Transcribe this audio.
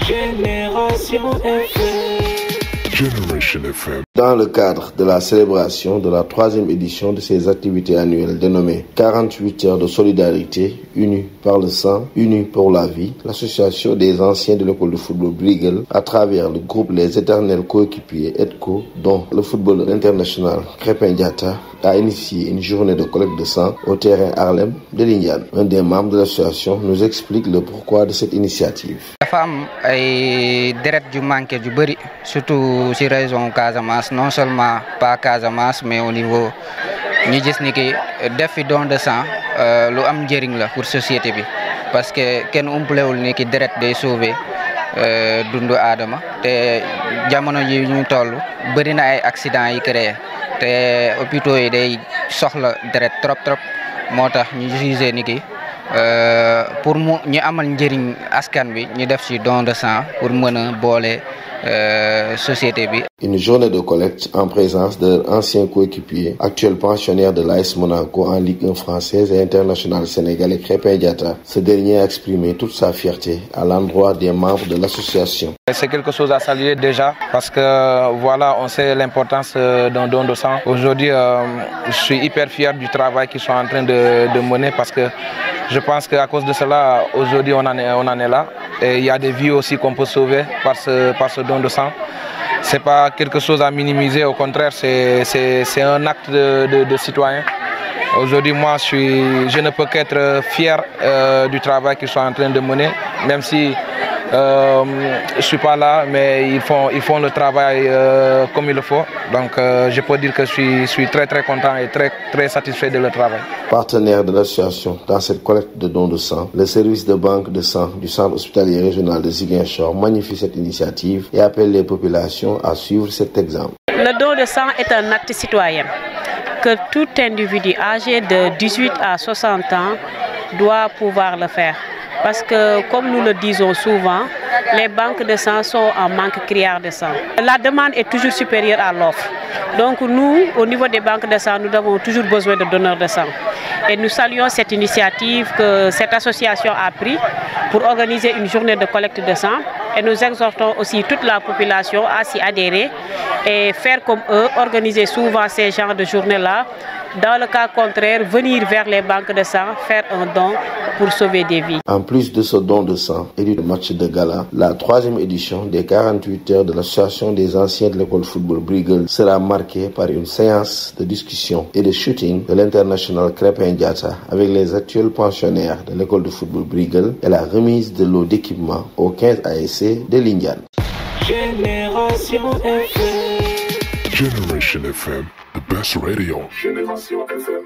Génération FM. Generation FM. Dans le cadre de la célébration de la 3e édition de ces activités annuelles dénommées 48 heures de solidarité, unis par le sang, unis pour la vie, l'association des anciens de l'école de football Briegel, à travers le groupe Les Éternels Coéquipiers EDCO, dont le footballeur international Krépin Diatta, a initié une journée de collecte de sang au terrain Harlem de Lindiane. Un des membres de l'association nous explique le pourquoi de cette initiative. dafa am ay deret ju manqué ju bëri surtout ci région Casamance, non seulement pas Casamance mais au niveau ñu gis ni ki def fi don de sang lu am njëriñ la pour société bi parce que kenn umpalewul ni ki deret day sauver dundu aadama te jamono yi ñu toll bëri na ay accident yi créé te hôpitaux yi day soxla deret trop moo tax ñu jugé ni ki pour mu ñu amal njëriñ askan bi ñu def ci don de sang pour mën a boole société bi. Une journée de collecte en présence de leur ancien coéquipier, actuel pensionnaire de l'AS Monaco en Ligue 1 française et international sénégalais Krépin Diatta. Ce dernier a exprimé toute sa fierté à l'endroit des membres de l'association. C'est quelque chose à saluer déjà parce que voilà, on sait l'importance d'un don de sang. Aujourd'hui, je suis hyper fier du travail qu'ils sont en train de mener parce que je pense qu'à cause de cela, aujourd'hui on en est là. Et il y a des vies aussi qu'on peut sauver par ce don de sang. C'est pas quelque chose à minimiser, au contraire, c'est un acte de citoyen. Aujourd'hui, moi, je ne peux qu'être fier du travail qu'ils sont en train de mener, même si je suis pas là, mais ils font le travail comme il le faut. Donc, je peux dire que je suis très content et très satisfait de leur travail. Partenaire de l'association dans cette collecte de dons de sang, le service de banque de sang du centre hospitalier régional de Ziguinchor magnifie cette initiative et appelle les populations à suivre cet exemple. Le don de sang est un acte citoyen que tout individu âgé de 18 à 60 ans doit pouvoir le faire. Parce que, comme nous le disons souvent, les banques de sang sont en manque criard de sang. La demande est toujours supérieure à l'offre. Donc nous, au niveau des banques de sang, nous avons toujours besoin de donneurs de sang. Et nous saluons cette initiative que cette association a prise pour organiser une journée de collecte de sang. Et nous exhortons aussi toute la population à s'y adhérer et faire comme eux, organiser souvent ces genres de journées-là. Dans le cas contraire, venir vers les banques de sang, faire un don pour sauver des vies. En plus de ce don de sang et du match de gala, la 3e édition des 48 heures de l'association des anciens de l'école football Briegel sera marquée par une séance de discussion et de shooting de l'international Krépin Diatta avec les actuels pensionnaires de l'école de football Briegel et la remise de lot d'équipement aux 15 ASC de Lindiane. Génération FM. Generation FM, the best radio. Generation FM.